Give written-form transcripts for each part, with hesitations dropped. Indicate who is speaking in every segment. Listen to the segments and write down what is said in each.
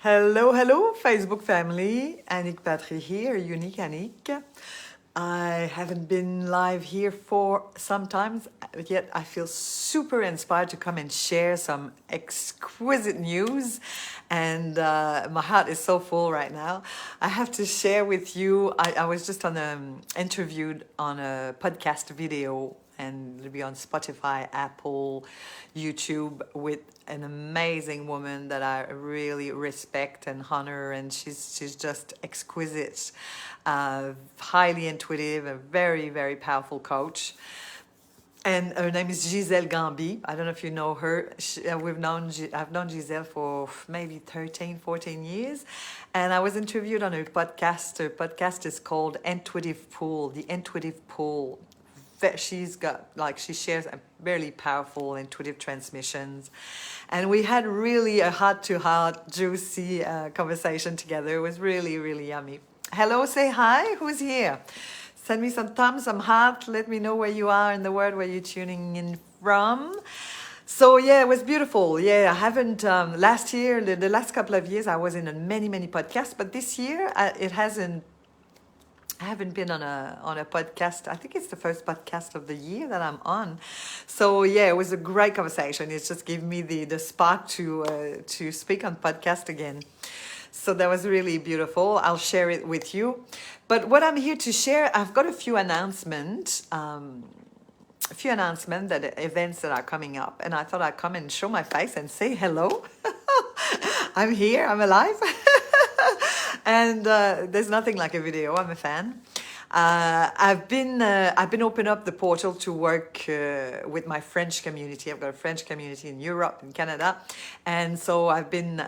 Speaker 1: Hello, hello, Facebook family. Anick Patry here, Unique Anick. I haven't been live here for some time, yet I feel super inspired to come and share some exquisite news. And my heart is so full right now. I have to share with you, I was just interviewed on a podcast video, and it'll be on Spotify, Apple, YouTube, with an amazing woman that I really respect and honor, and she's just exquisite, highly intuitive, a very, very powerful coach. And her name is Giselle Gambi. I don't know if you know her. I've known Giselle for maybe 13, 14 years. And I was interviewed on her podcast. Her podcast is called Intuitive Pool, The Intuitive Pool. She's got, she shares very powerful intuitive transmissions. And we had really a heart-to-heart, juicy conversation together. It was really, really yummy. Hello, say hi. Who's here? Send me some thumbs, some heart. Let me know where you are in the world, where you're tuning in from. So yeah, it was beautiful. Yeah, I haven't, last year, the last couple of years, I was in many, many podcasts. But this year, I haven't been on a podcast. I think it's the first podcast of the year that I'm on. So yeah, it was a great conversation. It's just given me the spark to speak on podcast again. So that was really beautiful. I'll share it with you. But what I'm here to share, I've got a few announcements. That events that are coming up, and I thought I'd come and show my face and say hello. I'm here. I'm alive. And there's nothing like a video. I'm a fan. I've been opening up the portal to work with my French community. I've got a French community in Europe, in Canada, and so I've been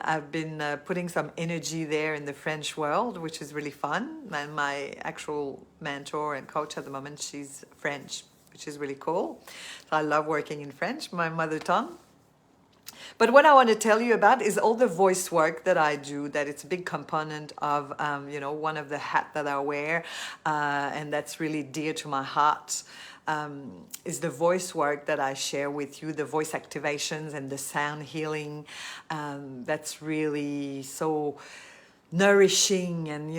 Speaker 1: putting some energy there in the French world, which is really fun. And my actual mentor and coach at the moment, she's French, which is really cool. So I love working in French, my mother tongue. But what I want to tell you about is all the voice work that I do, that it's a big component of, one of the hats that I wear, and that's really dear to my heart, is the voice work that I share with you, the voice activations and the sound healing. That's really so nourishing and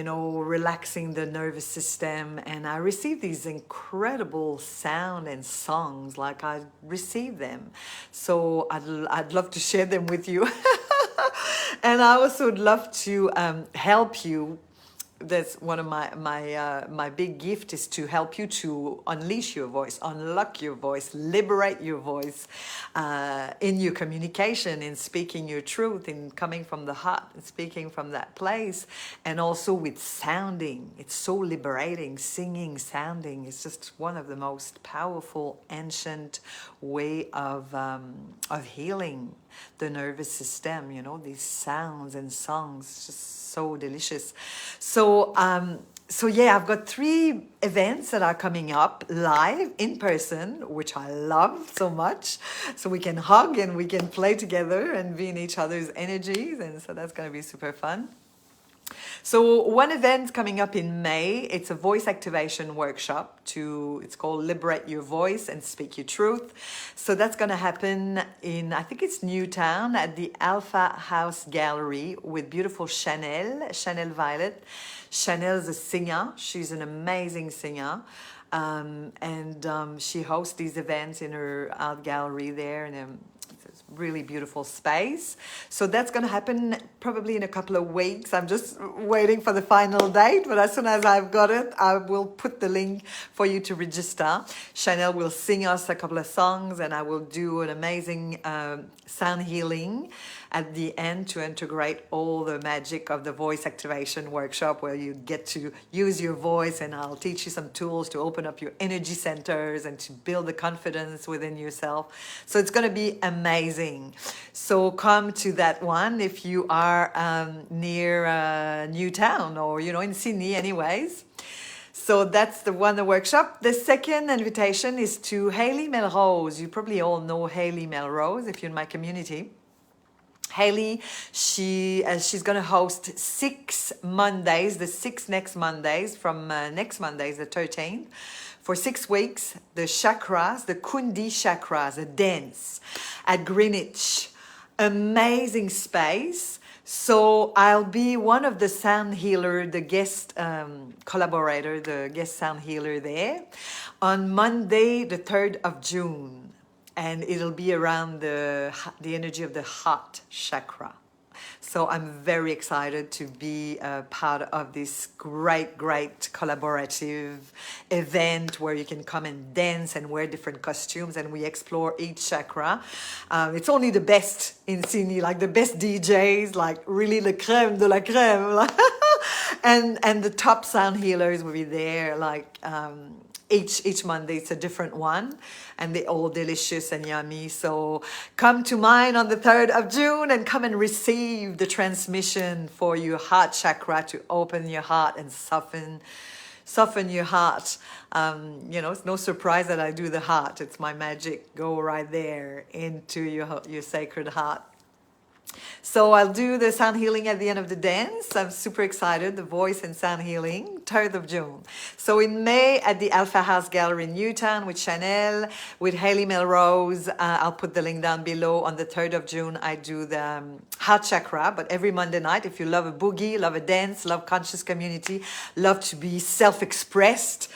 Speaker 1: relaxing the nervous system. And I receive these incredible sound and songs, like I receive them, so I'd love to share them with you. And I also would love to help you. That's one of my big gift, is to help you to unleash your voice, unlock your voice, liberate your voice in your communication, in speaking your truth, in coming from the heart, and speaking from that place, and also with sounding. It's so liberating. Singing, sounding is just one of the most powerful ancient way of healing the nervous system. These sounds and songs, just so delicious. So yeah, I've got 3 events that are coming up live in person, which I love so much. So we can hug and we can play together and be in each other's energies, and so that's going to be super fun. So one event coming up in May, it's a voice activation workshop. It's called Liberate Your Voice and Speak Your Truth. So that's going to happen in, I think it's Newtown, at the Alpha House Gallery, with beautiful Chanelle Violette. Chanelle's a singer. She's an amazing singer. She hosts these events in her art gallery there, and really beautiful space. So that's going to happen probably in a couple of weeks. I'm just waiting for the final date, but as soon as I've got it, I will put the link for you to register. Chanelle will sing us a couple of songs, and I will do an amazing sound healing at the end to integrate all the magic of the voice activation workshop, where you get to use your voice, and I'll teach you some tools to open up your energy centers and to build the confidence within yourself. So it's going to be amazing. So come to that one if you are near Newtown, or in Sydney anyways. So that's the workshop. The second invitation is to Hayley Melrose. You probably all know Hayley Melrose if you're in my community. Hayley, she's going to host 6 Mondays, the 6 next Mondays, from next Monday, the 13th, for 6 weeks, the chakras, the Kundi chakras, a dance at Greenwich. Amazing space. So I'll be one of the sound healer, the guest collaborator, the guest sound healer there on Monday, the 3rd of June. And it'll be around the energy of the heart chakra. So I'm very excited to be a part of this great collaborative event where you can come and dance and wear different costumes and we explore each chakra. It's only the best in Sydney, like the best DJs, like really the crème de la crème. and the top sound healers will be there, like each Monday it's a different one, and they're all delicious and yummy. So come to mine on the 3rd of June and come and receive the transmission for your heart chakra to open your heart and soften your heart. It's no surprise that I do the heart. It's my magic. Go right there into your sacred heart. So I'll do the sound healing at the end of the dance. I'm super excited. The voice and sound healing, 3rd of June. So in May at the Alpha House Gallery in Newtown with Chanelle, with Hayley, Melrose. I'll put the link down below. On the 3rd of June, I do the heart chakra. But every Monday night, if you love a boogie, love a dance, love conscious community, love to be self-expressed,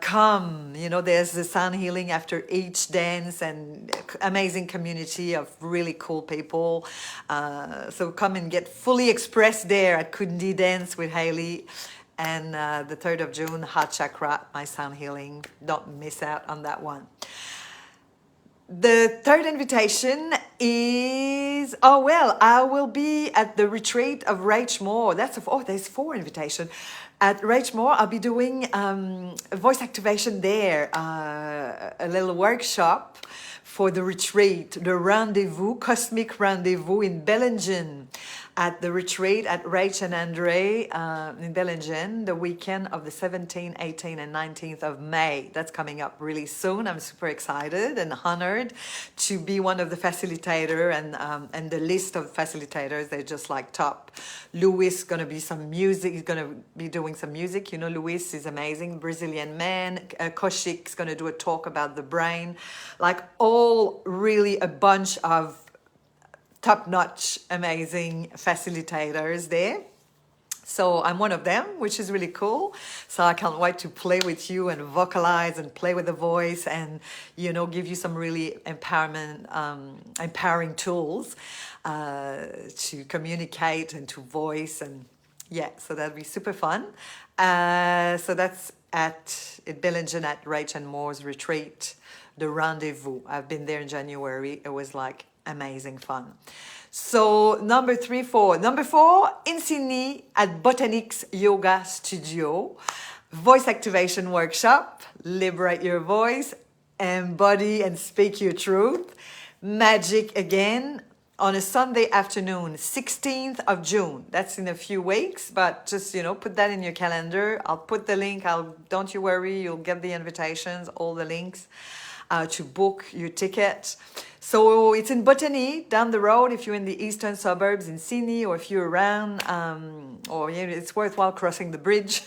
Speaker 1: come, there's the sound healing after each dance and amazing community of really cool people. So come and get fully expressed there at Kundi Dance with Hayley. And the 3rd of June, heart chakra, my sound healing. Don't miss out on that one. The third invitation is, I will be at the retreat of Rach Moore. There's 4 invitations. At Rach Moore, I'll be doing voice activation there, a little workshop for the retreat, the Rendez-vous, Cosmic Rendez-vous in Bellingen. At the retreat at Rach and Andre in Bellingen, the weekend of the 17th, 18th, and 19th of May. That's coming up really soon. I'm super excited and honored to be one of the facilitators and the list of facilitators. They're just like top. Louis is going to be some music. He's going to be doing some music. Louis is amazing, Brazilian man. Koshik is going to do a talk about the brain. Like all really a bunch of top-notch, amazing facilitators there. So I'm one of them, which is really cool. So I can't wait to play with you and vocalize and play with the voice and, give you some really empowering tools to communicate and to voice. And so that'll be super fun. So that's at Bellingen at Rach and Moore's retreat, the Rendezvous. I've been there in January. It was like amazing fun. So number 4 in Sydney at Botannix Yoga Studio, voice activation workshop, liberate your voice, embody and speak your truth, magic again on a Sunday afternoon, 16th of June. That's in a few weeks, but just, put that in your calendar. I'll put the link. Don't you worry, you'll get the invitations, all the links to book your ticket. So it's in Botany, down the road, if you're in the eastern suburbs in Sydney, or if you're around, it's worthwhile crossing the bridge.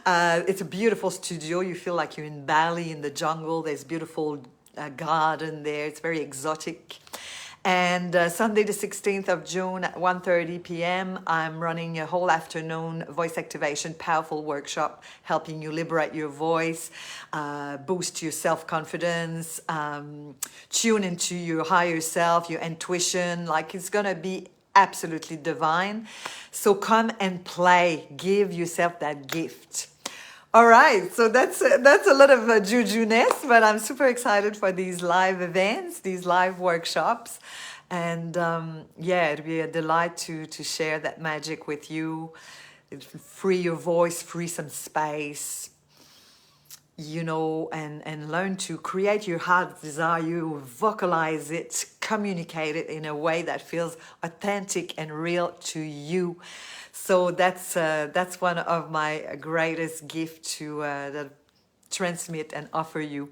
Speaker 1: It's a beautiful studio. You feel like you're in Bali, in the jungle. There's beautiful garden there. It's very exotic. And Sunday the 16th of June at 1:30 p.m. I'm running a whole afternoon voice activation, powerful workshop, helping you liberate your voice, boost your self-confidence, tune into your higher self, your intuition. Like, it's going to be absolutely divine. So come and play. Give yourself that gift. All right, so that's a lot of juju-ness, but I'm super excited for these live events, these live workshops. And it'd be a delight to share that magic with you. Free your voice, free some space, and learn to create your heart's desire. You vocalize it, communicate it in a way that feels authentic and real to you. So that's one of my greatest gifts to transmit and offer you.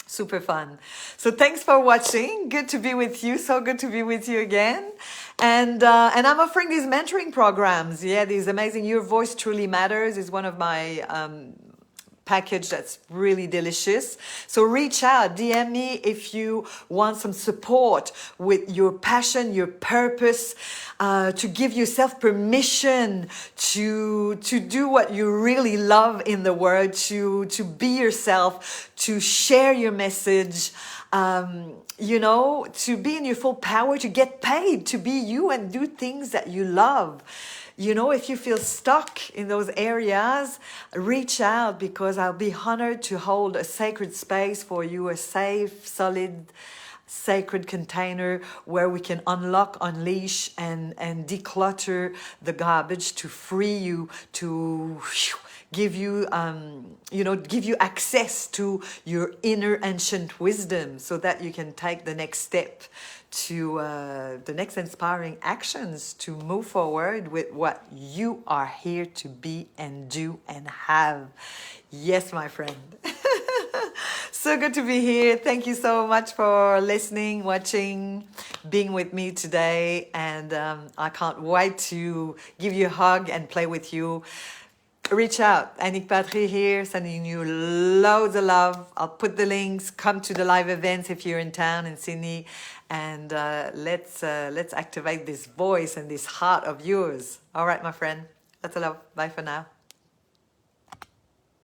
Speaker 1: Super fun. So thanks for watching. Good to be with you. So good to be with you again. And I'm offering these mentoring programs. Yeah, these amazing. Your Voice Truly Matters is one of my package that's really delicious. So reach out, DM me if you want some support with your passion, your purpose, to give yourself permission to do what you really love in the world, to be yourself, to share your message, you know, to be in your full power, to get paid, to be you and do things that you love. You know, if you feel stuck in those areas, reach out, because I'll be honored to hold a sacred space for you, a safe, solid, sacred container where we can unlock, unleash, and declutter the garbage to free you, to give you, you know, give you access to your inner ancient wisdom so that you can take the next step to the next inspiring actions to move forward with what you are here to be and do and have. Yes, my friend. So good to be here. Thank you so much for listening, watching, being with me today. And I can't wait to give you a hug and play with you. Reach out. Anick Patry here, sending you loads of love. I'll put the links. Come to the live events if you're in town in Sydney, and let's activate this voice and this heart of yours. All right, my friend. Lots of love. Bye for now.